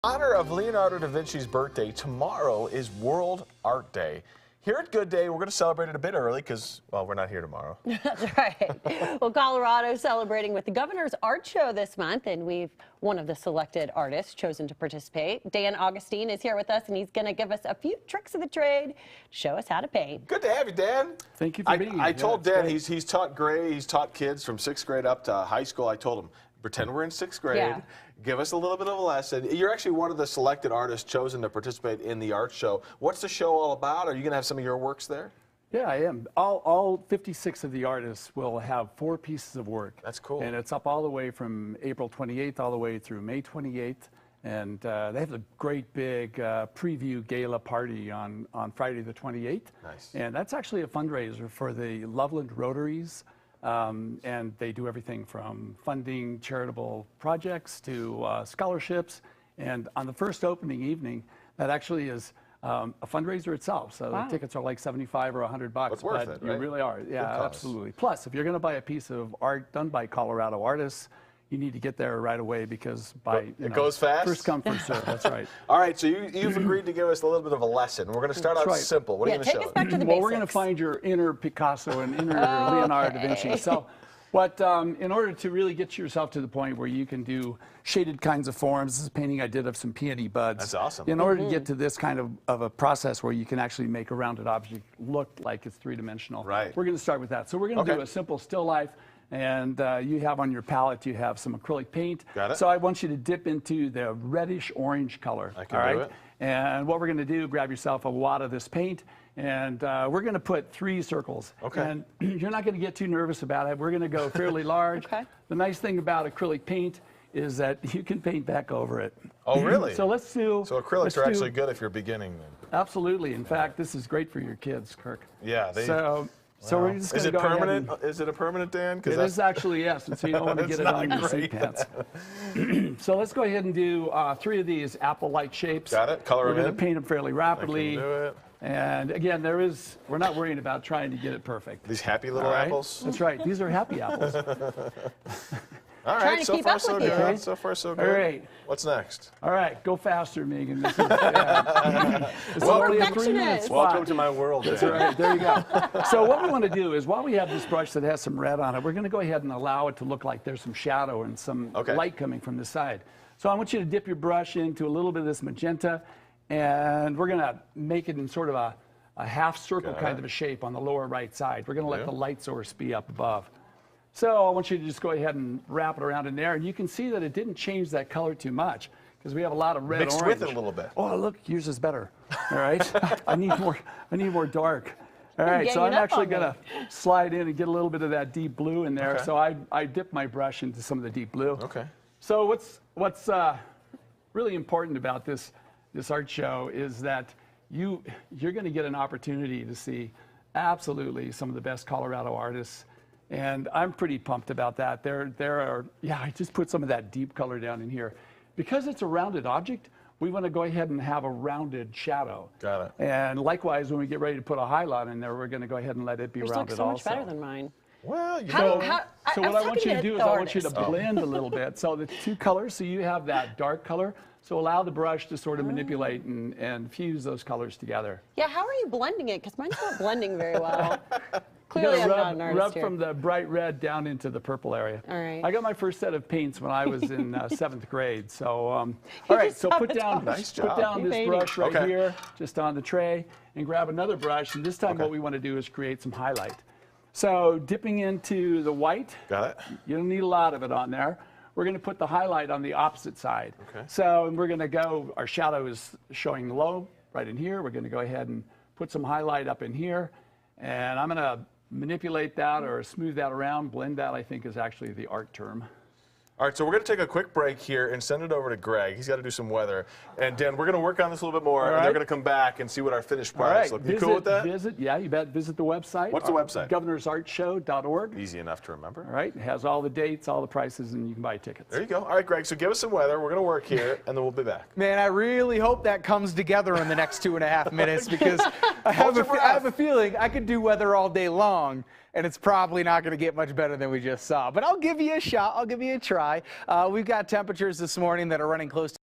In honor of Leonardo da Vinci's birthday, tomorrow is World Art Day. Here at Good Day, we're going to celebrate it a bit early because, well, we're not here tomorrow. That's right. Well, Colorado's celebrating with the Governor's Art Show this month, and we've one of the selected artists chosen to participate. Dan Augustine is here with us, and he's going to give us a few tricks of the trade to show us how to paint. Good to have you, Dan. Thank you for being here. I told Dan he's taught grade, he's taught kids from 6th grade up to high school. I told him, pretend we're in 6th grade. Yeah. Give us a little bit of a lesson. You're actually one of the selected artists chosen to participate in the art show. What's the show all about? Are you going to have some of your works there? Yeah, I am. All 56 of the artists will have 4 pieces of work. That's cool. And it's up all the way from April 28th all the way through May 28th. And they have a great big preview gala party on Friday the 28th. Nice. And that's actually a fundraiser for the Loveland Rotaries. And they do everything from funding charitable projects to scholarships. And on the first opening evening, that actually is a fundraiser itself. So wow. the tickets are like $75 or $100. It's worth it, right? You really are. Yeah, absolutely. Plus, if you're going to buy a piece of art done by Colorado artists, you need to get there right away because it goes fast? First come, first serve. That's right. All right, so you've agreed to give us a little bit of a lesson. We're going to start out simple. What are you going to show us? Take us back to the Well, basics. we're going to find your inner Picasso and inner Leonardo da Vinci. So, in order to really get yourself to the point where you can do shaded kinds of forms, this is a painting I did of some peony buds. That's awesome. In order to get to this kind of a process where you can actually make a rounded object look like it's three-dimensional, right. We're going to start with that. So we're going to do a simple still life. And you have on your palette, you have some acrylic paint. Got it. So I want you to dip into the reddish orange color. I can do it. And what we're going to do, grab yourself a wad of this paint, and we're going to put 3 circles. Okay. And you're not going to get too nervous about it. We're going to go fairly large. Okay. The nice thing about acrylic paint is that you can paint back over it. Oh, really? So let's do. So acrylics are actually good if you're beginning then. Absolutely. In fact, this is great for your kids, Kirk. Yeah. So we're just going to go permanent? ahead Is it a permanent, Dan? It is actually, yes, and so you don't want to get it on your suit pants. So let's go ahead and do 3 of these apple-like shapes. Got it. Color them in. We're going to paint them fairly rapidly. I can do it. And again, we're not worrying about trying to get it perfect. These happy little apples? That's right. These are happy apples. All right, so far so good. Okay. So far so good. All right. What's next? All right, go faster, Megan. This is, it's only a 3-minute spot. Welcome to my world. That's right, there you go. So what we want to do is, while we have this brush that has some red on it, we're going to go ahead and allow it to look like there's some shadow and some light coming from the side. So I want you to dip your brush into a little bit of this magenta, and we're going to make it in sort of a half circle kind of a shape on the lower right side. We're going to let the light source be up above. So I want you to just go ahead and wrap it around in there, and you can see that it didn't change that color too much because we have a lot of red Mixed orange. with it a little bit. Oh, look, yours is better. All right, I need more dark. All right, so I'm actually going to slide in and get a little bit of that deep blue in there. Okay. So I dip my brush into some of the deep blue. Okay. So what's really important about this art show is that you're going to get an opportunity to see absolutely some of the best Colorado artists. And I'm pretty pumped about that. I just put some of that deep color down in here. Because it's a rounded object, we want to go ahead and have a rounded shadow. Got it. And likewise, when we get ready to put a highlight in there, we're going to go ahead and let it be rounded also. Looks so much better than mine. Well, so what I want you to do is I want you to blend a little bit. So the 2 colors, so you have that dark color. So allow the brush to sort of manipulate and fuse those colors together. Yeah, how are you blending it? Because mine's not blending very well. Clearly, I'm not an artist rub here. from the bright red down into the purple area. All right. I got my first set of paints when I was in 7th grade. So, all right. So put down this brush right here, just on the tray, and grab another brush. And this time, what we want to do is create some highlight. So, dipping into the white. Got it. You don't need a lot of it on there. We're going to put the highlight on the opposite side. Okay. So, we're going to go. Our shadow is showing low right in here. We're going to go ahead and put some highlight up in here, and I'm going to manipulate that or smooth that around. Blend that, I think, is actually the art term. All right, so we're going to take a quick break here and send it over to Greg. He's got to do some weather. And Dan, we're going to work on this a little bit more, and they're going to come back and see what our finished products look. You cool with that? Yeah, you bet. Visit the website. What's the website? governorsartshow.org. Easy enough to remember. All right, it has all the dates, all the prices, and you can buy tickets. There you go. All right, Greg, so give us some weather. We're going to work here, and then we'll be back. Man, I really hope that comes together in the next 2.5 minutes because I have a feeling I could do weather all day long, and it's probably not going to get much better than we just saw. But I'll give you a shot. I'll give you a try. We've got temperatures this morning that are running close to